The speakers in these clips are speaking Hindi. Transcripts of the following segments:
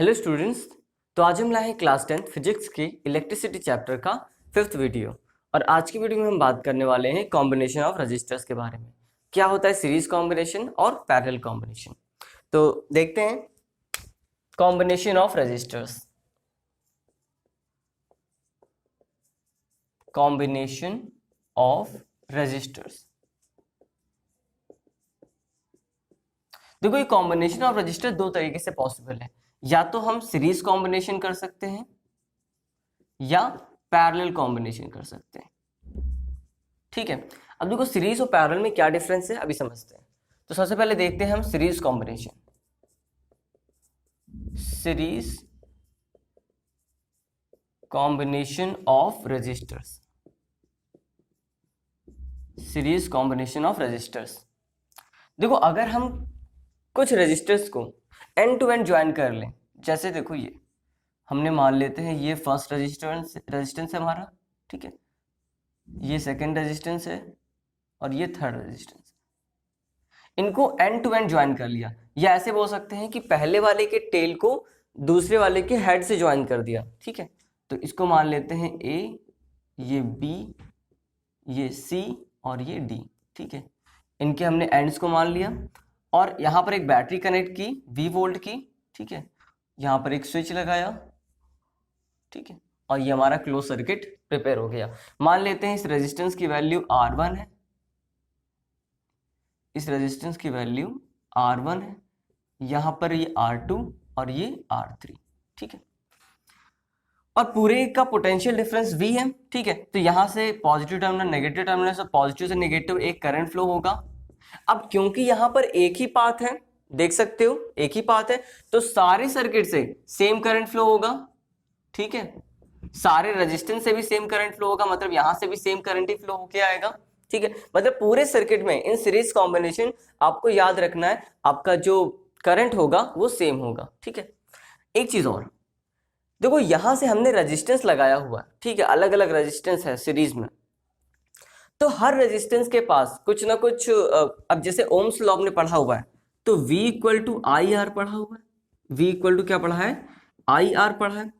Hello students. तो आज हम लाए हैं क्लास 10 फिजिक्स के इलेक्ट्रिसिटी चैप्टर का 5th वीडियो। और आज की वीडियो में हम बात करने वाले हैं कॉम्बिनेशन ऑफ रजिस्टर्स के बारे में। क्या होता है सीरीज कॉम्बिनेशन और पैरेलल कॉम्बिनेशन। तो देखते हैं combination of resistors. Combination of resistors, देखो ये कॉम्बिनेशन ऑफ रजिस्टर दो तरीके से पॉसिबल है। या तो हम सीरीज कॉम्बिनेशन कर सकते हैं या पैरेलल कॉम्बिनेशन कर सकते हैं। ठीक है, अब देखो सीरीज और पैरेलल में क्या डिफरेंस है अभी समझते हैं। तो सबसे पहले देखते हैं हम series combination. Series combination of resistors, series combination of resistors. देखो अगर हम कुछ रजिस्टर्स को एंड टू एंड ज्वाइन कर लें, जैसे देखो ये हमने मान लेते हैं ये फर्स्ट रेजिस्टेंस है हमारा, ठीक है, ये सेकंड रेजिस्टेंस है और ये थर्ड रेजिस्टेंस। इनको एंड टू एंड ज्वाइन कर लिया, या ऐसे बोल सकते हैं कि पहले वाले के टेल को दूसरे वाले के हेड से ज्वाइन कर दिया। ठीक है, तो इसको मान लेते हैं ए, ये बी, ये सी और ये डी। ठीक है, इनके हमने एंड्स को मान लिया और यहाँ पर एक बैटरी कनेक्ट की 20 वोल्ट की। ठीक है, यहाँ पर एक स्विच लगाया, ठीक है, और ये हमारा क्लोज सर्किट प्रिपेयर हो गया। मान लेते हैं इस रेजिस्टेंस की वैल्यू R1 है, इस रेजिस्टेंस की वैल्यू R1 है, यहाँ पर ये R2 और ये R3। ठीक है, और पूरे का पोटेंशियल डिफरेंस V है। ठीक है, तो यहाँ से पॉजिटिव टर्मिनल नेगेटिव टर्मिनल से पॉजिटिव से नेगेटिव एक करंट फ्लो होगा। अब क्योंकि यहाँ पर एक ही पाथ है, देख सकते हो एक ही पाथ है, तो सारे सर्किट से सेम करंट फ्लो होगा। ठीक है, सारे रेजिस्टेंस से भी सेम करंट फ्लो होगा, मतलब यहां से भी सेम करंट ही फ्लो होके आएगा। ठीक है, मतलब पूरे सर्किट में इन सीरीज कॉम्बिनेशन आपको याद रखना है, आपका जो करंट होगा वो सेम होगा। ठीक है, एक चीज और देखो, यहां से हमने रेजिस्टेंस लगाया हुआ है, ठीक है, अलग अलग रेजिस्टेंस है सीरीज में, तो हर रेजिस्टेंस के पास कुछ ना कुछ अब जैसे ओम्स लॉ ने पढ़ा हुआ है, तो V equal to I R पढ़ा हुआ है। V इक्वल टू क्या पढ़ा है? आई आर पढ़ा है।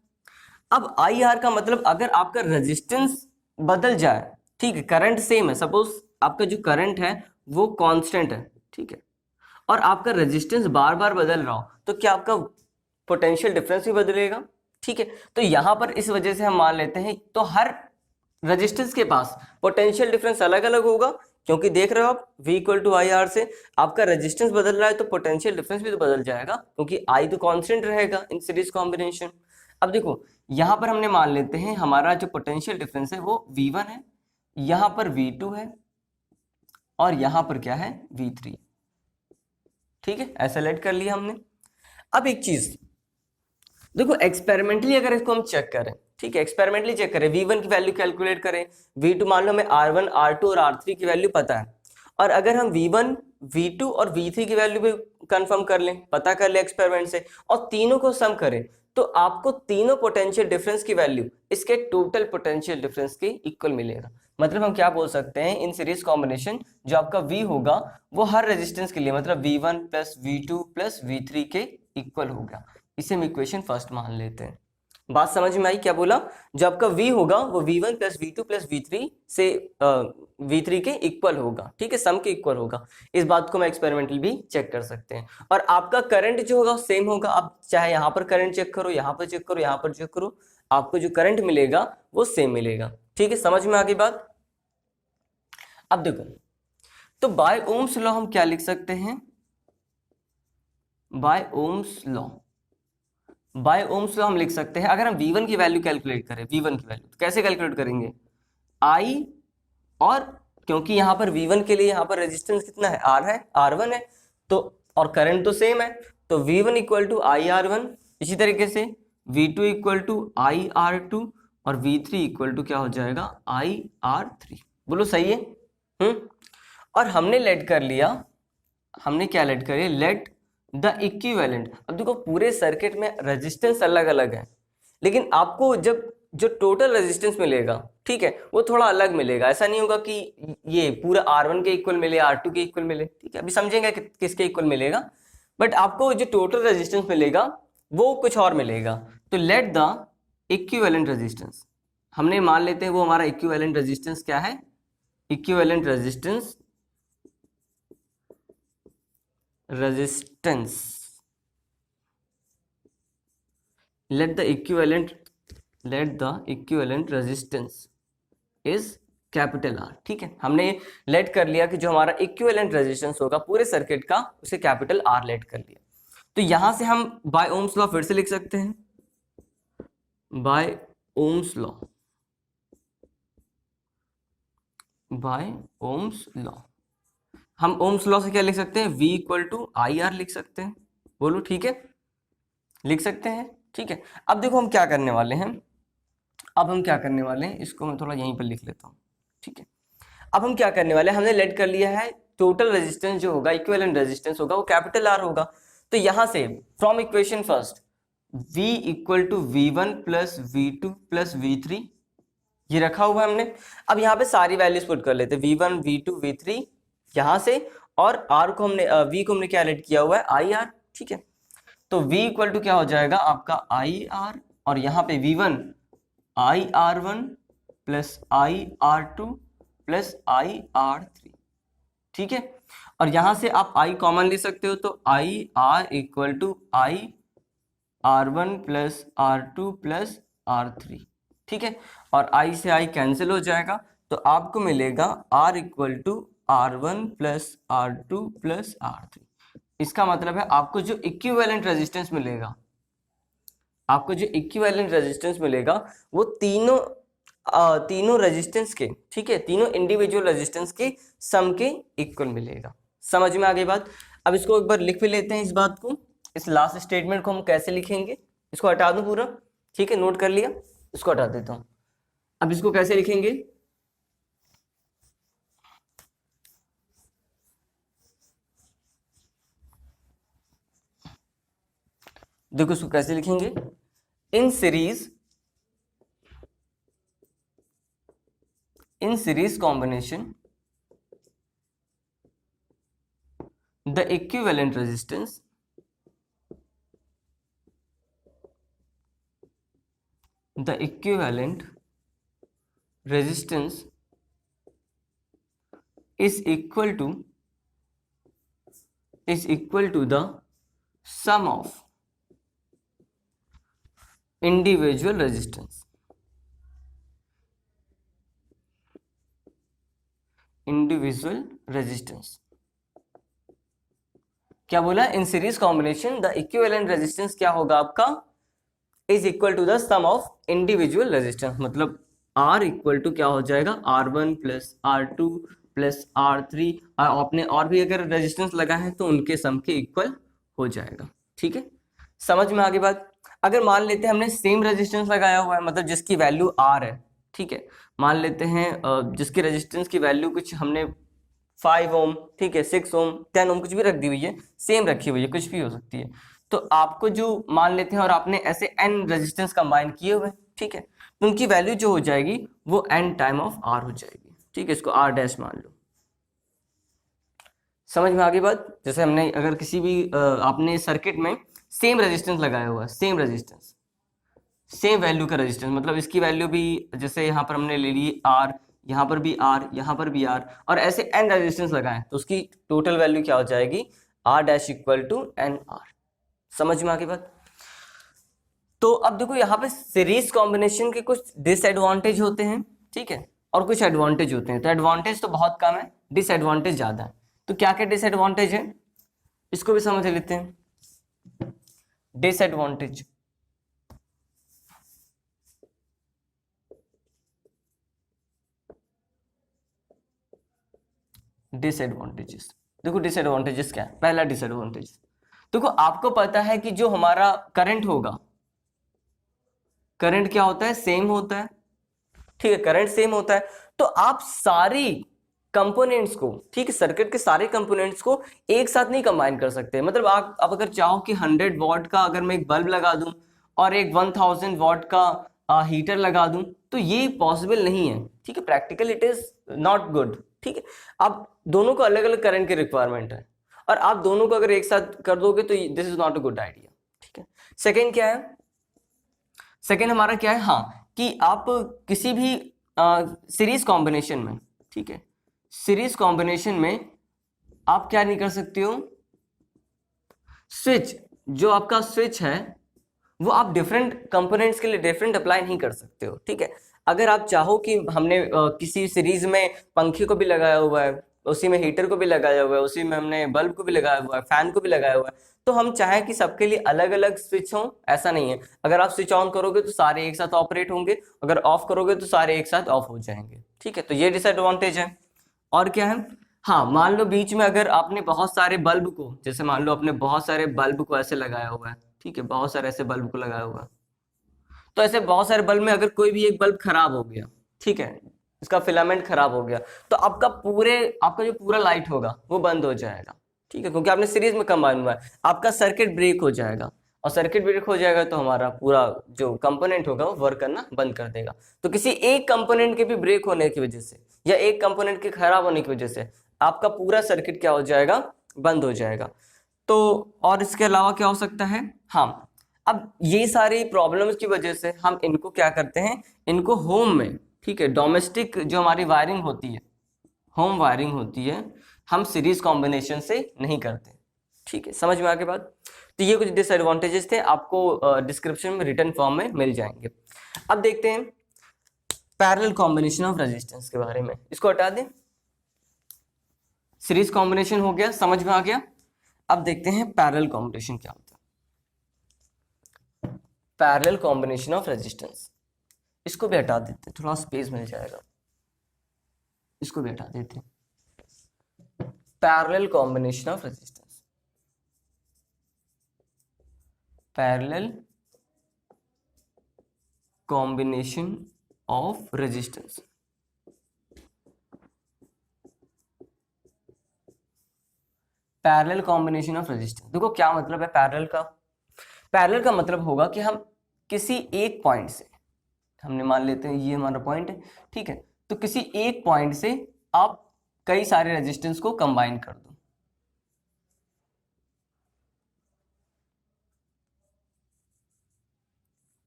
अब आई आर का मतलब अगर आपका रेजिस्टेंस बदल जाए, ठीक है, करंट सेम है, सपोज आपका जो करंट है वो कांस्टेंट है, ठीक है, और आपका रेजिस्टेंस बार बार बदल रहा हो, तो क्या आपका पोटेंशियल डिफरेंस भी बदलेगा? ठीक है, तो यहां पर इस वजह से हम मान लेते हैं, तो हर रेजिस्टेंस के पास पोटेंशियल डिफरेंस अलग अलग होगा, क्योंकि देख रहे हो आप V equal to I R से आपका रेजिस्टेंस बदल रहा है, तो पोटेंशियल डिफरेंस भी तो बदल जाएगा, क्योंकि I तो कांस्टेंट रहेगा इन सीरीज कॉम्बिनेशन। अब देखो यहां पर हमने मान लेते हैं हमारा जो पोटेंशियल डिफरेंस है वो V1 है, यहां पर V2 है और यहां पर क्या है? V3। ठीक है, ऐसा लेट कर लिया हमने। अब एक चीज देखो, एक्सपेरिमेंटली अगर इसको हम चेक करें, ठीक है, एक्सपेरिमेंटली चेक करें, V1 की वैल्यू कैलकुलेट करें, V2 मान लो हमें R1 R2 और R3 की वैल्यू पता है, और अगर हम V1 V2 और V3 की वैल्यू भी कंफर्म कर लें, पता कर ले एक्सपेरिमेंट से, और तीनों को सम करें, तो आपको तीनों पोटेंशियल डिफरेंस की वैल्यू इसके टोटल पोटेंशियल डिफरेंस के इक्वल मिलेगा। मतलब हम क्या बोल सकते हैं, इन सीरीज कॉम्बिनेशन जो आपका V होगा वो हर रेजिस्टेंस के लिए मतलब V1 plus V2 plus V3 के इक्वल होगा। इसे हम इक्वेशन फर्स्ट मान लेते हैं। बात समझ में आई क्या बोला? जो आपका V होगा वो V1 plus V2 plus V3 से V3 के इक्वल होगा, ठीक है, सम के इक्वल होगा। इस बात को मैं एक्सपेरिमेंटली भी चेक कर सकते हैं। और आपका करंट जो होगा सेम होगा, आप चाहे यहाँ पर करंट चेक करो, यहाँ पर चेक करो, यहाँ पर चेक करो, आपको जो करंट मिलेगा वो सेम मिलेगा। ठीक है, समझ में आ गई बात? अब देखो, तो बाय ओम्स लॉ हम क्या लिख सकते हैं? By Ohm's law, by Ohm's law हम लिख सकते हैं, अगर हम V1 की वैल्यू कैलकुलेट करें, V1 की वैल्यू तो कैसे कैलकुलेट करेंगे? I, और क्योंकि यहां पर V1 के लिए यहां पर रेजिस्टेंस कितना है? R है, R1 है, तो और करंट तो सेम है, तो V1 equal to I R1, इसी तरीके से V2 equal to I R2 और V3 इक्वल टू क्या हो जाएगा? आई R3। बोलो सही है? और हमने लेट कर लिया, हमने क्या लेट करिए? Late the equivalent. अब देखो पूरे सर्किट में रेजिस्टेंस अलग अलग है, लेकिन आपको जब जो टोटल रेजिस्टेंस मिलेगा, ठीक है, वो थोड़ा अलग मिलेगा। ऐसा नहीं होगा कि ये पूरा R1 के इक्वल मिले, R2 के इक्वल मिले, ठीक है, अभी समझेंगे कि किसके इक्वल मिलेगा, बट आपको जो टोटल रेजिस्टेंस मिलेगा वो कुछ और मिलेगा। तो लेट द इक्विवेलेंट रेजिस्टेंस, हमने मान लेते हैं वो हमारा इक्विवेलेंट रेजिस्टेंस क्या है, equivalent resistance let the equivalent resistance is capital R. ठीक है, हमने लेट कर लिया कि जो हमारा इक्विवेलेंट रेजिस्टेंस होगा पूरे सर्किट का उसे कैपिटल आर लेट कर लिया। तो यहां से हम बाय ओम्स लॉ फिर से लिख सकते हैं, by Ohm's law, by Ohm's law हम ओम्स लॉ से क्या लिख सकते हैं, V equal to I R लिख सकते हैं। बोलो ठीक है, लिख सकते हैं। ठीक है, अब देखो हम क्या करने वाले हैं, अब हम क्या करने वाले हैं, इसको मैं थोड़ा यहीं पर लिख लेता हूँ। ठीक है, अब हम क्या करने वाले हैं, हमने लेट कर लिया है टोटल रेजिस्टेंस जो होगा, इक्विवेलेंट रेजिस्टेंस होगा वो कैपिटल आर होगा। तो यहां से from equation first V equal to V1 plus V2 plus V3 ये रखा हुआ है हमने। अब यहाँ पे सारी वैल्यूज पुट कर लेते हैं, V1 V2 V3 यहां से, और R को हमने V को हमने क्या लेट किया हुआ है, IR। ठीक है, तो V इक्वल टू क्या हो जाएगा आपका IR, और यहाँ पे V1 IR1 plus IR2 plus IR3। ठीक है, और यहां से आप I कॉमन ले सकते हो, तो IR equal to IR1 plus R2 plus R3। ठीक है, और I से I कैंसिल हो जाएगा, तो आपको मिलेगा R equal to R1 plus R2 plus R3। इसका मतलब है आपको जो इक्विवेलेंट रेजिस्टेंस मिलेगा, आपको जो इक्विवेलेंट रेजिस्टेंस मिलेगा वो तीनों रेजिस्टेंस के, ठीक है, तीनों इंडिविजुअल रेजिस्टेंस के सम के इक्वल मिलेगा। समझ में आ गई बात। अब इसको एक बार लिख भी लेते हैं, इस बात को, इस लास्ट स्टेटमेंट को हम कैसे लिखेंगे, इसको हटा दूं पूरा। ठीक है, नोट कर लिया, इसको हटा देता हूं। अब इसको कैसे लिखेंगे, देखो इसको कैसे लिखेंगे, in series combination the equivalent resistance is equal to the sum of individual resistance, क्या बोला, in series combination the equivalent resistance क्या होगा आपका, is equal to the sum of individual resistance. मतलब R इक्वल टू क्या हो जाएगा, R1 plus R2 plus R3, आपने और भी अगर रेजिस्टेंस लगा है तो उनके सम के इक्वल हो जाएगा। ठीक है, समझ में आगे बात। अगर मान लेते हैं हमने सेम रेजिस्टेंस लगाया हुआ है, मतलब जिसकी वैल्यू R है, ठीक है, मान लेते हैं जिसकी रेजिस्टेंस की वैल्यू कुछ हमने 5 ओम, ठीक है, 6 ओम, 10 ओम कुछ भी रख दी हुई है, सेम रखी हुई है, कुछ भी हो सकती है। तो आपको जो मान लेते हैं और आपने ऐसे n रेजिस्टेंस कंबाइन किए हुए, ठीक है, तो उनकी वैल्यू जो हो जाएगी वो n टाइम ऑफ R हो जाएगी। ठीक है, इसको R डैश मान लो। समझ में आ गई बात। जैसे हमने अगर किसी भी आपने सर्किट में सेम रेजिस्टेंस लगाया हुआ है, सेम रेजिस्टेंस, सेम वैल्यू का रेजिस्टेंस, मतलब इसकी वैल्यू भी जैसे यहाँ पर हमने ले ली R, यहाँ पर भी R, यहाँ पर भी R, और ऐसे n रेजिस्टेंस लगाएं तो उसकी टोटल वैल्यू क्या हो जाएगी, R dash equal to NR। समझ में आ गई बात। तो अब देखो यहाँ पे सीरीज कॉम्बिनेशन के कुछ डिसएडवांटेज होते हैं, ठीक है, और कुछ एडवांटेज होते हैं। तो एडवांटेज तो बहुत कम है, डिसएडवांटेज ज्यादा है। तो क्या क्या डिसएडवांटेज है, इसको भी समझ लेते हैं। डिसएडवांटेज, डिसएडवांटेजेस, देखो डिसएडवांटेजेस क्या है। पहला डिसएडवांटेज, देखो आपको पता है कि जो हमारा करंट होगा, करंट क्या होता है, सेम होता है, ठीक है, करंट सेम होता है। तो आप सारी कंपोनेंट्स को, ठीक है, सर्किट के सारे कंपोनेंट्स को एक साथ नहीं कंबाइन कर सकते। मतलब आप अब अगर चाहो कि 100 वॉट का अगर मैं एक बल्ब लगा दूं और एक 1000 वॉट का हीटर लगा दूं, तो ये पॉसिबल नहीं है, ठीक है, practical it is not good. ठीक है, आप दोनों को अलग अलग करंट की रिक्वायरमेंट है, और आप दोनों को अगर एक साथ कर दोगे तो this is not a good idea. ठीक है। सेकेंड क्या है, सेकेंड हमारा क्या है, हाँ, कि आप किसी भी सीरीज कॉम्बिनेशन में, ठीक है, सीरीज कॉम्बिनेशन में आप क्या नहीं कर सकते हो, स्विच, जो आपका स्विच है वो आप डिफरेंट कंपोनेंट्स के लिए डिफरेंट अप्लाई नहीं कर सकते हो, ठीक है। अगर आप चाहो कि हमने किसी सीरीज में पंखे को भी लगाया हुआ है, उसी में हीटर को भी लगाया हुआ है, उसी में हमने बल्ब को भी लगाया हुआ है, फैन को भी लगाया हुआ है, तो हम चाहें कि सबके लिए अलग अलग स्विच हो, ऐसा नहीं है। अगर आप स्विच ऑन करोगे तो सारे एक साथ ऑपरेट होंगे, अगर ऑफ करोगे तो सारे एक साथ ऑफ हो जाएंगे, ठीक है। तो ये डिसएडवांटेज है। और क्या है, हाँ, मान लो बीच में अगर आपने बहुत सारे बल्ब को, जैसे मान लो आपने बहुत सारे बल्ब को ऐसे लगाया हुआ है, ठीक है, बहुत सारे ऐसे बल्ब को लगाया हुआ है, तो ऐसे बहुत सारे बल्ब में अगर कोई भी एक बल्ब खराब हो गया, ठीक है, इसका फिलामेंट खराब हो गया, तो आपका जो पूरा लाइट होगा वो बंद हो जाएगा, ठीक है, क्योंकि आपने सीरीज में कंबाइन हुआ है, आपका सर्किट ब्रेक हो जाएगा, और सर्किट ब्रेक हो जाएगा तो हमारा पूरा जो कंपोनेंट होगा वो वर्क करना बंद कर देगा। तो किसी एक कंपोनेंट के भी ब्रेक होने की वजह से या एक कंपोनेंट के खराब होने की वजह से आपका पूरा सर्किट क्या हो जाएगा, बंद हो जाएगा। तो और इसके अलावा क्या हो सकता है, हाँ, अब ये सारी प्रॉब्लम्स की वजह से हम इनको क्या करते हैं, इनको होम में, ठीक है, डोमेस्टिक जो हमारी वायरिंग होती है, होम वायरिंग होती है, हम सीरीज कॉम्बिनेशन से नहीं करते, ठीक है। समझ में आगे बात। तो ये कुछ डिसएडवांटेजेस थे, आपको डिस्क्रिप्शन में रिटन फॉर्म में मिल जाएंगे। अब देखते हैं पैरेलल कॉम्बिनेशन ऑफ रेजिस्टेंस के बारे में, इसको हटा दें, सीरीज कॉम्बिनेशन हो गया, समझ में आ गया। अब देखते हैं पैरेलल कॉम्बिनेशन क्या होता है। पैरेलल कॉम्बिनेशन ऑफ रेजिस्टेंस, इसको भी हटा देते हैं, थोड़ा स्पेस मिल जाएगा, इसको भी हटा देते हैं। Parallel combination of resistance, parallel combination of resistance, parallel combination of resistance, देखो क्या मतलब है पैरेलल का। पैरेलल का मतलब होगा कि हम किसी एक पॉइंट से, हमने मान लेते हैं ये हमारा पॉइंट है, ठीक है, तो किसी एक पॉइंट से आप कई सारे रेजिस्टेंस को कंबाइन कर दो,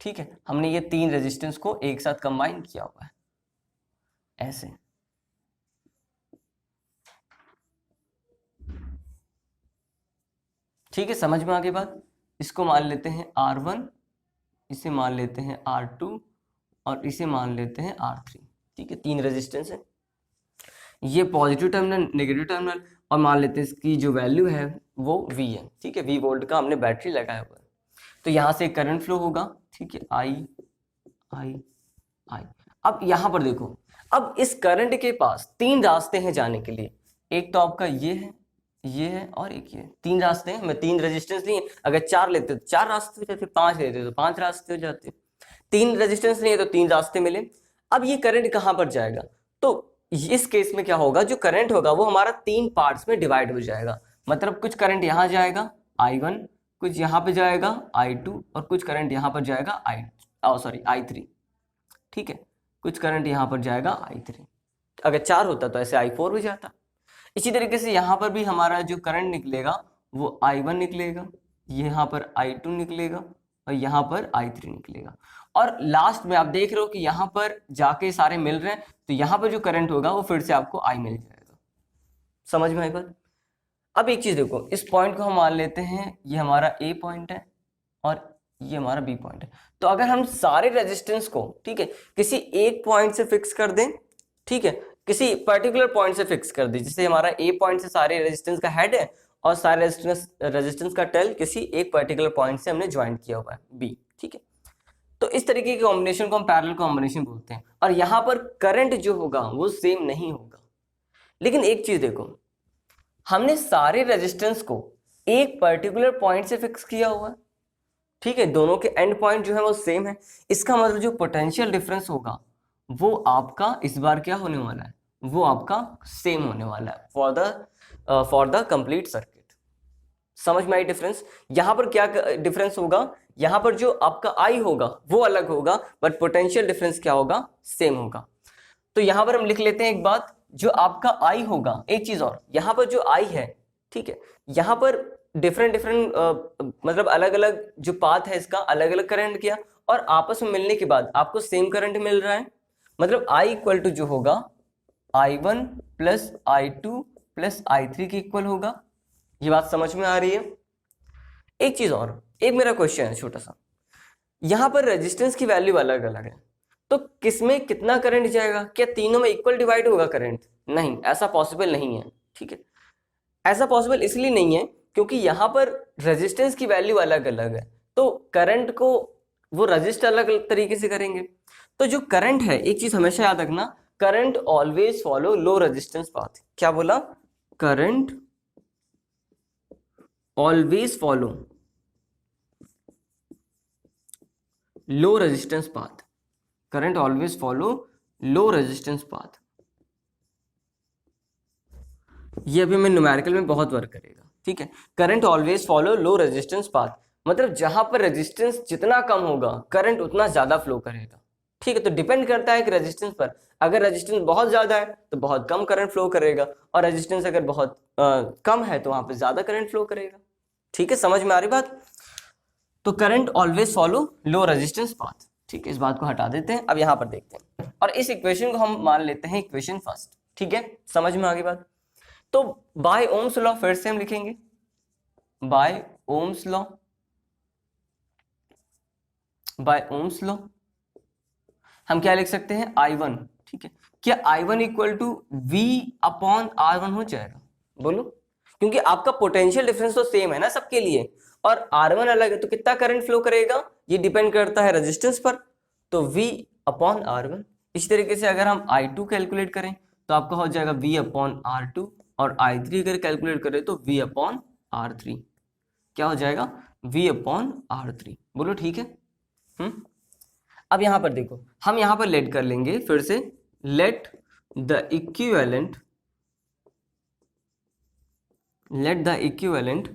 ठीक है। हमने ये 3 रेजिस्टेंस को एक साथ कंबाइन किया हुआ है ऐसे, ठीक है, समझ में आ गई बात। इसको मान लेते हैं R1, इसे मान लेते हैं R2 और इसे मान लेते हैं R3, ठीक है, 3 रेजिस्टेंस है, ये पॉजिटिव टर्मिनल, नेगेटिव टर्मिनल, और मान लेते हैं इसकी जो वैल्यू है वो V है, ठीक है, V वोल्ट का हमने बैटरी लगाया हुआ है। तो यहां से करंट फ्लो होगा, ठीक है, I। अब यहां पर देखो, अब इस करंट के पास 3 रास्ते हैं जाने के लिए, एक तो आपका ये है और एक ये, 3 रास्ते हैं। मैं 3 रेजिस्टेंस नहीं है, अगर 4 लेते तो 4 रास्ते हो जाते, 5 लेते तो 5 रास्ते हो जाते, 3 रेजिस्टेंस नहीं है तो 3 रास्ते मिले। अब ये करंट कहां पर जाएगा, तो इस केस में क्या होगा, जो करंट होगा वो हमारा 3 पार्ट्स में डिवाइड हो जाएगा, मतलब कुछ करंट यहां जाएगा I1, कुछ यहां पे जाएगा I2 और कुछ करंट यहां पर जाएगा I3, ठीक है, कुछ करंट यहां पर जाएगा I3। अगर 4 होता तो ऐसे I4 भी जाता। इसी तरीके से यहाँ पर भी हमारा जो करंट निकलेगा वो I1 निकलेगा, यहाँ पर I2 निकलेगा और यहाँ पर I3 निकलेगा, और लास्ट में आप देख रहे हो कि यहाँ पर जाके सारे मिल रहे हैं, तो यहाँ पर जो करंट होगा वो फिर से आपको I मिल जाएगा। समझ में आई बात। अब एक चीज देखो, इस पॉइंट को हम मान लेते हैं ये हमारा A पॉइंट है और ये हमारा B पॉइंट है। तो अगर हम सारे रेजिस्टेंस को, ठीक है, किसी एक पॉइंट से फिक्स कर दें, ठीक है, किसी पर्टिकुलर पॉइंट से फिक्स कर दी, जैसे हमारा A पॉइंट से सारे रेजिस्टेंस का हेड है और सारे रेजिस्टेंस का टेल किसी एक पर्टिकुलर पॉइंट से हमने ज्वाइन किया हुआ है B, ठीक है। तो इस तरीके के कॉम्बिनेशन को हम पैरेलल कॉम्बिनेशन बोलते हैं, और यहाँ पर करंट जो होगा वो सेम नहीं होगा। लेकिन एक चीज देखो, हमने सारे रेजिस्टेंस को एक पर्टिकुलर पॉइंट से फिक्स किया हुआ है, ठीक है, दोनों के एंड पॉइंट जो है वो सेम है, इसका मतलब जो पोटेंशियल डिफरेंस होगा वो आपका इस बार क्या होने वाला है, वो आपका सेम होने वाला है फॉर द कंप्लीट सर्किट। समझ में आई डिफरेंस। यहां पर क्या डिफरेंस होगा, यहां पर जो आपका I होगा वो अलग होगा, बट पोटेंशियल डिफरेंस क्या होगा, सेम होगा। तो यहां पर हम लिख लेते हैं एक बात, जो आपका I होगा, एक चीज और, यहां पर जो I है, ठीक है, यहां पर डिफरेंट डिफरेंट मतलब अलग अलग जो पाथ है इसका अलग अलग करंट किया, और आपस में मिलने के बाद आपको सेम करंट मिल रहा है, मतलब I इक्वल टू जो होगा I1 plus I2 plus I3 के इक्वल होगा। ये बात समझ में आ रही है? एक चीज और, एक मेरा क्वेश्चन है छोटा सा, यहां पर रेजिस्टेंस की वैल्यू अलग अलग है, तो किसमें कितना करंट जाएगा? क्या तीनों में इक्वल डिवाइड होगा करंट? नहीं, ऐसा पॉसिबल नहीं है। ठीक है, ऐसा पॉसिबल इसलिए नहीं है क्योंकि यहां पर रेजिस्टेंस की वैल्यू अलग अलग है, तो करंट को वो रजिस्ट अलग अलग तरीके से करेंगे। तो जो करंट है, एक चीज हमेशा याद रखना, current always follow low resistance path. क्या बोला? Current always follow low resistance path. Current always follow low resistance path. ये अभी मैं न्यूमेरिकल में बहुत वर्क करेगा। ठीक है, current always follow low resistance path, मतलब जहां पर रेजिस्टेंस जितना कम होगा करंट उतना ज्यादा फ्लो करेगा। ठीक है, तो डिपेंड करता है कि रेजिस्टेंस पर, अगर रेजिस्टेंस बहुत ज्यादा है तो बहुत कम करंट फ्लो करेगा, और रेजिस्टेंस अगर बहुत कम है तो वहां पर ज्यादा करंट फ्लो करेगा। ठीक है, समझ में आ रही बात? तो current always follow low resistance path. ठीक है, इस बात को हटा देते हैं, अब यहां पर देखते हैं, और इस इक्वेशन को हम मान लेते हैं इक्वेशन फर्स्ट। ठीक है, समझ में आ गई बात? तो बाय ओम्स लॉ फिर से हम लिखेंगे, by Ohm's law, by Ohm's law हम क्या लिख सकते हैं? I1। ठीक है, क्या I1 equal to V upon R1 हो जाएगा? बोलो, क्योंकि आपका पोटेंशियल डिफरेंस तो सेम है ना सबके लिए, और R1 अलग है, तो कितना करंट फ्लो करेगा ये डिपेंड करता है रेजिस्टेंस पर, तो V अपॉन R1। इस तरीके से अगर हम I2 कैलकुलेट करें तो आपका हो जाएगा V अपॉन R2, और I3 अगर कैलकुलेट करें तो V अपॉन R3। क्या हो जाएगा? V upon R3। बोलो ठीक है। अब यहां पर देखो, हम यहां पर लेट कर लेंगे फिर से, late the equivalent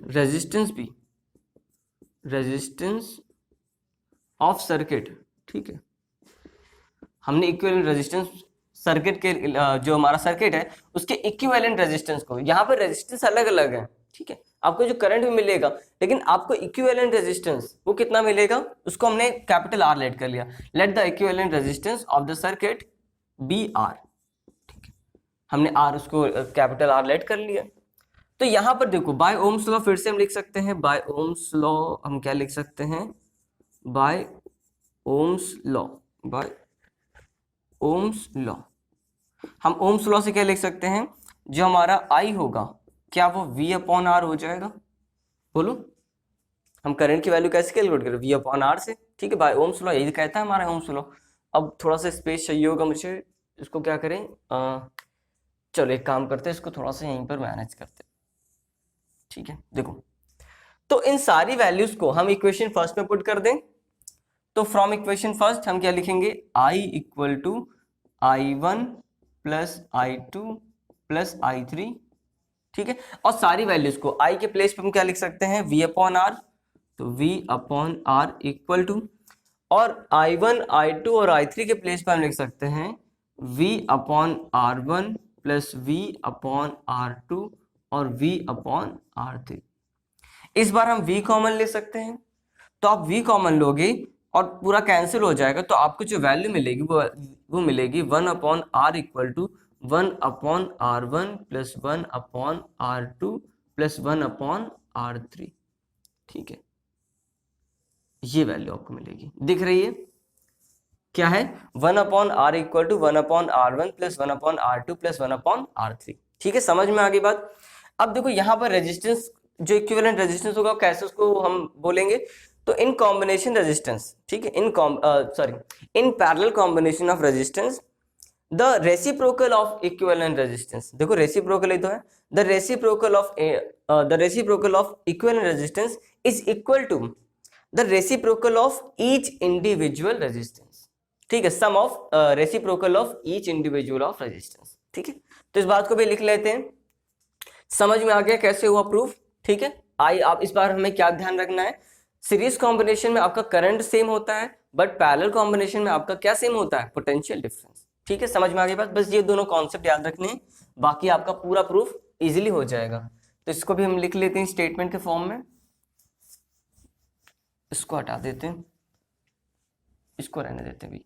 resistance B resistance of circuit. ठीक है, हमने इक्विवेलेंट रेजिस्टेंस सर्किट के जो हमारा सर्किट है उसके इक्विवेलेंट रेजिस्टेंस को, यहां पर रेजिस्टेंस अलग अलग है। ठीक है, आपको जो करंट भी मिलेगा लेकिन आपको इक्विवेलेंट रेजिस्टेंस वो कितना मिलेगा, उसको हमने कैपिटल R लेट कर लिया। Let the equivalent resistance of the circuit be R। ठीक है, हमने R उसको कैपिटल R लेट कर लिया। तो यहां पर देखो, बाय ओम्स लॉ फिर से हम लिख सकते हैं, बाय ओम्स लॉ हम क्या लिख सकते हैं? By Ohm's law, by Ohm's law हम ओम्स लॉ से क्या लिख सकते हैं? जो हमारा I होगा क्या वो V अपॉन R हो जाएगा? बोलो, हम करंट की वैल्यू कैसे कैलकुलेट करें? V अपॉन R से। ठीक है, बाय ओम्स लॉ यही कहता है हमारा ओम्स लॉ। अब थोड़ा सा स्पेस चाहिए होगा मुझे, इसको क्या करें, चलो एक काम करते हैं, इसको थोड़ा सा यहीं पर मैनेज करते हैं। ठीक है, देखो, तो इन सारी वैल्यूज को हम इक्वेशन फर्स्ट में पुट कर दें, तो फ्रॉम इक्वेशन फर्स्ट हम क्या लिखेंगे? I equal to I1 plus I2 plus I3। ठीक है, और सारी वैल्यूज को I के प्लेस पे हम क्या लिख सकते हैं? V अपॉन R, तो V upon R equal to, और I1 I2 और I3 के प्लेस पे हम लिख सकते हैं V upon R1 plus V upon R2 और V अपॉन R3। इस बार हम V कॉमन ले सकते हैं, तो आप V कॉमन लोगे और पूरा कैंसिल हो जाएगा, तो आपको जो वैल्यू मिलेगी वो मिलेगी 1 upon R equal to 1 upon R1 plus 1 upon R2 plus 1 upon R3। ठीक है, ये वैल्यू आपको मिलेगी, दिख रही है? क्या है? 1 upon R equal to 1 upon R1 plus 1 upon R2 plus 1 upon R3। ठीक है, समझ में आ गई बात? अब देखो यहाँ पर रेजिस्टेंस, जो इक्विवेलेंट रेजिस्टेंस होगा कैसे उसको हम बोलेंगे? तो इन कॉम्बिनेशन रेजिस्टेंस। ठीक है, in parallel combination of resistance the reciprocal of equivalent resistance. देखो रेसिप्रोकल ही तो है, the reciprocal of equivalent resistance is equal to the reciprocal of each individual resistance. ठीक है, sum of reciprocal of each individual of resistance. ठीक है, तो इस बात को भी लिख लेते हैं। समझ में आ गया कैसे हुआ प्रूफ? ठीक है, आप इस बार हमें क्या ध्यान रखना है? सीरीज कॉम्बिनेशन में आपका करंट सेम होता है, बट पैरेलल कॉम्बिनेशन में आपका क्या सेम होता है? Potential difference. ठीक है, समझ में आ गई बात? बस ये दोनों कॉन्सेप्ट याद रखने हैं, बाकी आपका पूरा प्रूफ इजीली हो जाएगा। तो इसको भी हम लिख लेते हैं स्टेटमेंट के फॉर्म में, इसको हटा देते हैं, इसको रहने देते हैं भी।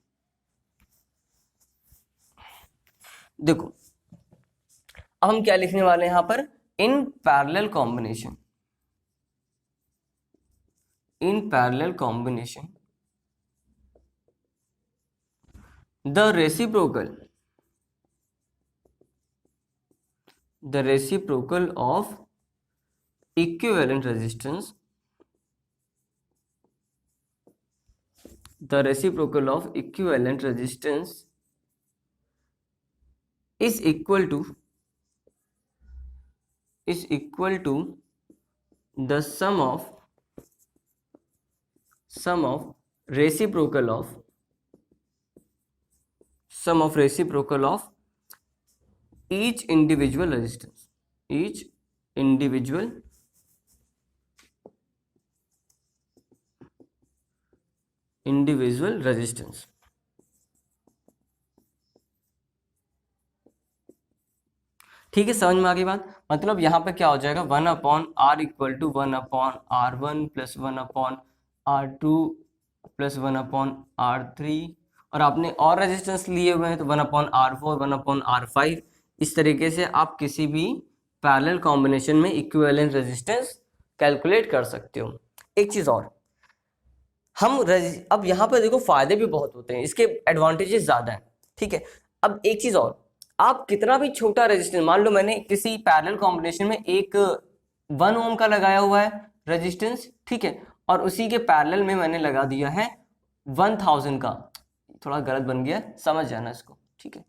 देखो अब हम क्या लिखने वाले हैं यहाँ पर, इन parallel combination, in parallel combination the reciprocal of equivalent resistance, the reciprocal of equivalent resistance is equal to the sum of reciprocal of each individual resistance, individual resistance। ठीक है, समझ में आ गई बात। मतलब यहाँ पे क्या हो जाएगा, 1/r equal to 1/r1 plus 1/r2 plus 1/r3, और आपने और रेजिस्टेंस लिए हुए हैं तो 1/r4 1/r5। इस तरीके से आप किसी भी पैरेलल कॉम्बिनेशन में इक्विवेलेंट रेजिस्टेंस कैलकुलेट कर सकते हो। एक चीज और, हम अब यहाँ पर देखो फायदे भी बहुत होते हैं, इसके एडवांटेजेस ज्यादा हैं, ठीक है। अब एक चीज और, आप कितना भी छोटा रेजिस्टेंस, मान लो मैंने किसी पैरेलल कॉम्बिनेशन में एक 1 ओम का लगाया हुआ है रेजिस्टेंस, ठीक है, और उसी के पैरेलल में मैंने लगा दिया है 1000 का, थोड़ा गलत बन गया, समझ जाना इसको, ठीक है,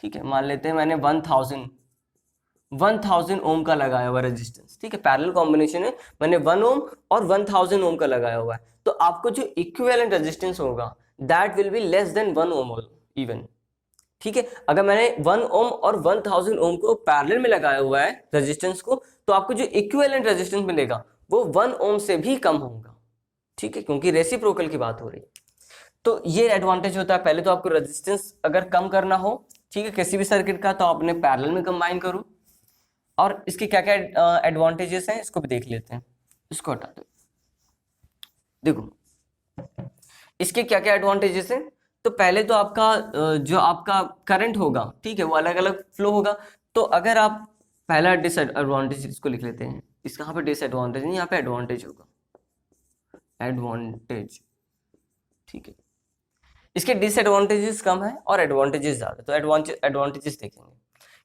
ठीक है। मान लेते हैं मैंने 1000 ओम का लगाया हुआ रेजिस्टेंस, ठीक है, पैरेलल कॉम्बिनेशन में मैंने 1 ओम और 1000 ओम का लगाया हुआ है, तो आपको जो इक्विवेलेंट रेजिस्टेंस होगा that will be less than 1 ohm even, ठीक है। अगर मैंने 1 ओम और 1000 ओम को पैरेलल में लगाया हुआ है रेजिस्टेंस को, तो आपको जो इक्विवेलेंट रेजिस्टेंस मिलेगा वो 1 ओम से भी कम होगा, ठीक है, क्योंकि रेसिप्रोकल की बात हो रही है। तो ये एडवांटेज होता है। पहले तो आपको रेजिस्टेंस अगर कम करना हो, ठीक है, किसी भी सर्किट का, तो आप अपने पैरेलल में कंबाइन करो। और इसके क्या क्या एडवांटेजेस हैं इसको भी देख लेते हैं, इसको हटा दो। देखो इसके क्या क्या एडवांटेजेस हैं, तो पहले तो आपका जो आपका करंट होगा, ठीक है, वो अलग अलग फ्लो होगा। तो अगर आप पहला डिसएडवांटेज इसको लिख लेते हैं, इसका यहाँ पे डिसएडवांटेज नहीं, यहाँ पे एडवांटेज होगा, एडवांटेज, ठीक है। इसके डिसएडवांटेजेस कम है और एडवांटेजेस ज्यादा, तो एडवांटेजेस देखेंगे।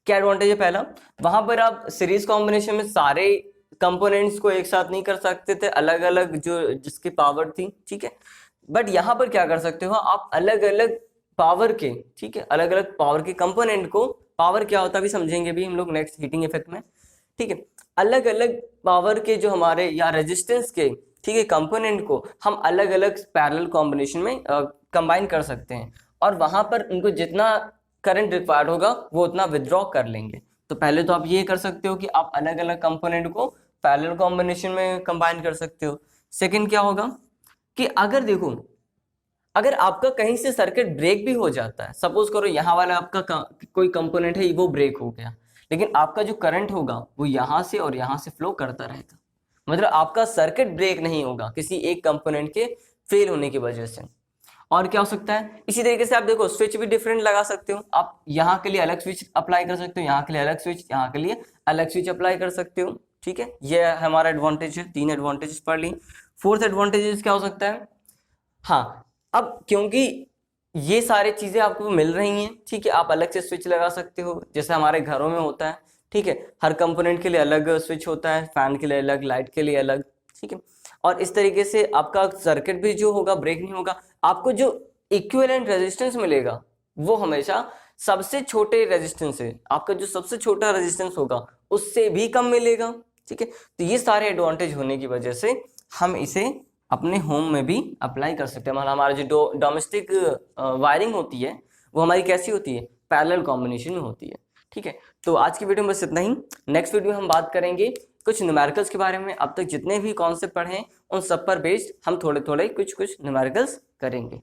क्या एडवांटेज है, पहला, वहां पर आप सीरीज कॉम्बिनेशन में सारे कंपोनेंट्स को एक साथ नहीं कर सकते थे, अलग अलग जो जिसकी पावर थी, ठीक है। बट यहाँ पर क्या कर सकते हो, आप अलग अलग पावर के, ठीक है, अलग अलग पावर के कंपोनेंट को, पावर क्या होता है भी समझेंगे भी हम लोग नेक्स्ट हीटिंग इफेक्ट में, ठीक है। अलग अलग पावर के जो हमारे या रेजिस्टेंस के, ठीक है, कंपोनेंट को हम अलग अलग पैरेलल कॉम्बिनेशन में कंबाइन कर सकते हैं, और वहां पर उनको जितना करंट रिक्वायर्ड होगा वो उतना विदड्रॉ कर लेंगे। तो पहले तो आप ये कर सकते हो कि आप अलग अलग कंपोनेंट को पैरेलल कॉम्बिनेशन में कंबाइन कर सकते हो। सेकंड क्या होगा कि अगर देखो, अगर आपका कहीं से सर्किट ब्रेक भी हो जाता है, सपोज करो यहाँ वाला आपका कोई कंपोनेंट है वो ब्रेक हो गया, लेकिन आपका जो करंट होगा वो यहाँ से और यहाँ से फ्लो करता रहेगा, मतलब आपका सर्किट ब्रेक नहीं होगा किसी एक कंपोनेंट के फेल होने की वजह से। और क्या हो सकता है, इसी तरीके से आप देखो स्विच भी डिफरेंट लगा सकते हो, आप यहाँ के लिए अलग स्विच अप्लाई कर सकते हो, यहाँ के लिए अलग स्विच, यहाँ के लिए अलग स्विच अप्लाई कर सकते हो, ठीक है। ये हमारा एडवांटेज है, 3 एडवांटेज पढ़ ली। फोर्थ एडवांटेज क्या हो सकता है, हाँ, अब क्योंकि ये सारी चीजें आपको मिल रही हैं, ठीक है, आप अलग से स्विच लगा सकते हो, जैसे हमारे घरों में होता है, ठीक है, हर कंपोनेंट के लिए अलग स्विच होता है, फैन के लिए अलग, लाइट के लिए अलग, ठीक है। और इस तरीके से आपका सर्किट भी जो होगा ब्रेक नहीं होगा। आपको जो इक्विवेलेंट रेजिस्टेंस मिलेगा वो हमेशा सबसे छोटे रेजिस्टेंस से, आपका जो सबसे छोटा रेजिस्टेंस होगा उससे भी कम मिलेगा, ठीक है। तो ये सारे एडवांटेज होने की वजह से हम इसे अपने होम में भी अप्लाई कर सकते हैं। हमारा जो डोमेस्टिक वायरिंग होती है वो हमारी कैसी होती है, पैरेलल कॉम्बिनेशन में होती है, ठीक है। तो आज की वीडियो में बस इतना ही। नेक्स्ट वीडियो में हम बात करेंगे कुछ न्यूमेरिकल्स के बारे में। अब तक जितने भी कॉन्सेप्ट पढ़े हैं उन सब पर बेस्ड हम थोड़े थोड़े कुछ न्यूमेरिकल्स करेंगे।